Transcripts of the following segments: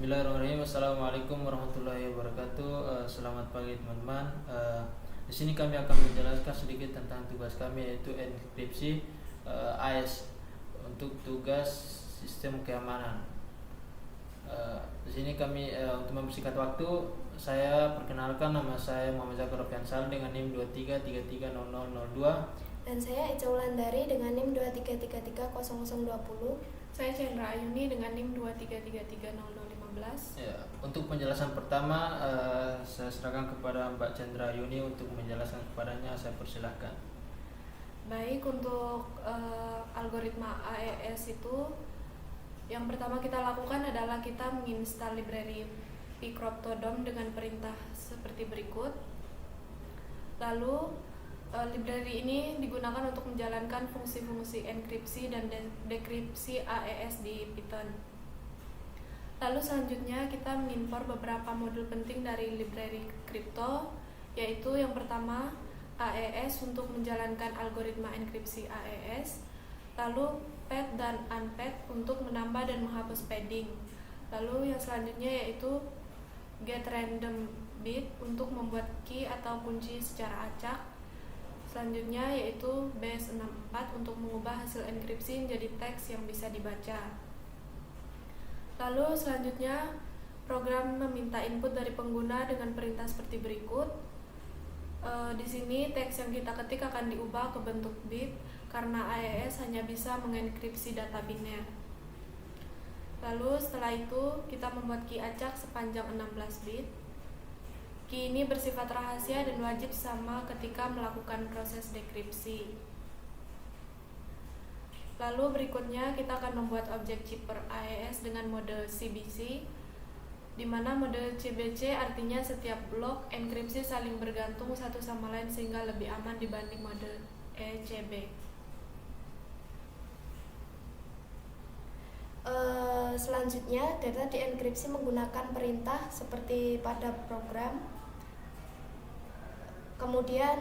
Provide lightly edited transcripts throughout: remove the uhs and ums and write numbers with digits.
Bismillahirrahmanirrahim. Assalamualaikum warahmatullahi wabarakatuh. Selamat pagi teman-teman. Di sini kami akan menjelaskan sedikit tentang tugas kami, yaitu enkripsi AES untuk tugas sistem keamanan. Di sini kami untuk mempersingkat waktu, saya perkenalkan, nama saya Muhammad Zakar Rofiansal dengan NIM 23330002. Dan saya Ica Wulandari dengan NIM 23330020. Saya Chandra Ayuni dengan NIM 23330015. Ya, untuk penjelasan pertama saya serahkan kepada Mbak Chandra Ayuni untuk menjelaskan kepadanya. Saya persilahkan. Baik, untuk algoritma AES itu yang pertama kita lakukan adalah kita menginstal library pcryptodom dengan perintah seperti berikut. Lalu library ini digunakan untuk menjalankan fungsi-fungsi enkripsi dan dekripsi AES di Python. Lalu selanjutnya kita mengimpor beberapa modul penting dari library crypto, yaitu yang pertama AES untuk menjalankan algoritma enkripsi AES, lalu pad dan unpad untuk menambah dan menghapus padding. Lalu yang selanjutnya yaitu getRandomBit untuk membuat key atau kunci secara acak. Selanjutnya yaitu base64 untuk mengubah hasil enkripsi menjadi teks yang bisa dibaca. Lalu selanjutnya program meminta input dari pengguna dengan perintah seperti berikut. Di sini teks yang kita ketik akan diubah ke bentuk bit karena AES hanya bisa mengenkripsi data biner. Lalu setelah itu kita membuat key acak sepanjang 16 bit. Key ini bersifat rahasia dan wajib sama ketika melakukan proses dekripsi. Lalu berikutnya kita akan membuat objek chipper AES dengan mode CBC, di mana mode CBC artinya setiap blok enkripsi saling bergantung satu sama lain sehingga lebih aman dibanding mode ECB. Selanjutnya data dienkripsi menggunakan perintah seperti pada program. Kemudian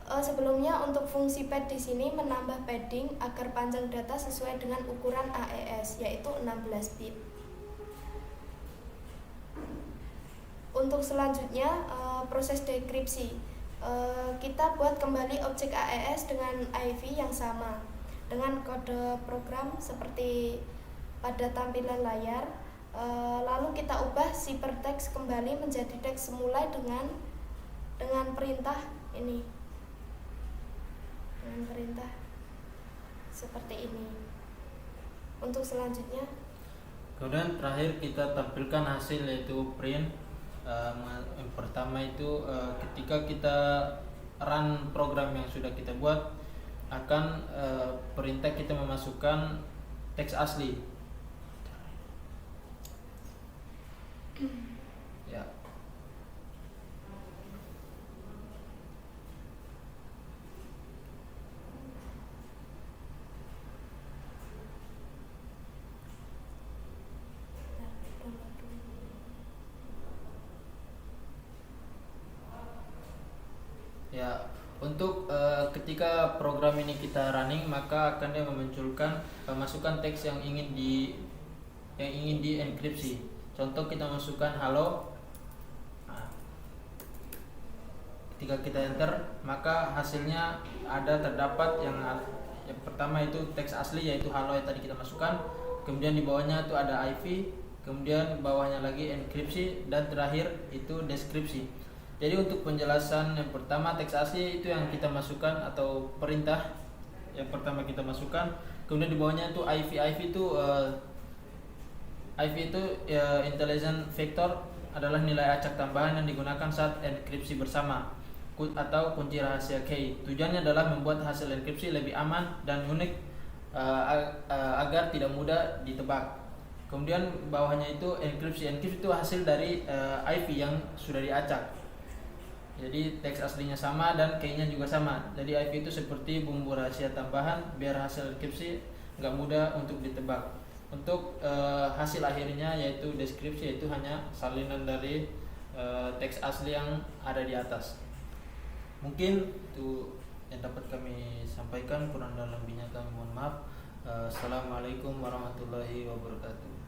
sebelumnya untuk fungsi pad di sini menambah padding agar panjang data sesuai dengan ukuran AES, yaitu 16 bit. Untuk selanjutnya proses dekripsi, kita buat kembali objek AES dengan IV yang sama dengan kode program seperti pada tampilan layar. Lalu kita ubah ciphertext kembali menjadi teks semula dengan perintah ini, dengan perintah seperti ini. Untuk selanjutnya, Kemudian terakhir kita tampilkan hasil, yaitu print. Yang pertama itu ketika kita run program yang sudah kita buat, akan perintah kita memasukkan teks asli. Ya. Ya, untuk ketika program ini kita running, maka akan dia memunculkan masukkan teks yang ingin di enkripsi. Contoh kita masukkan halo. Nah, ketika kita enter, maka hasilnya terdapat yang pertama itu teks asli, yaitu halo yang tadi kita masukkan. Kemudian di bawahnya itu ada IV, kemudian bawahnya lagi enkripsi, dan terakhir itu deskripsi. Jadi untuk penjelasan yang pertama, teks asli itu yang kita masukkan atau perintah yang pertama kita masukkan. Kemudian di bawahnya itu IV. IV itu intelligent vector, adalah nilai acak tambahan yang digunakan saat enkripsi bersama atau kunci rahasia key. Tujuannya adalah membuat hasil enkripsi lebih aman dan unik agar tidak mudah ditebak. Kemudian bawahnya itu enkripsi. Enkripsi itu hasil dari IV yang sudah diacak. Jadi teks aslinya sama dan key-nya juga sama. Jadi IV itu seperti bumbu rahasia tambahan biar hasil enkripsi nggak mudah untuk ditebak. Untuk hasil akhirnya yaitu deskripsi, yaitu hanya salinan dari teks asli yang ada di atas. Mungkin itu yang dapat kami sampaikan, kurang dan lebihnya kami mohon maaf. Assalamualaikum warahmatullahi wabarakatuh.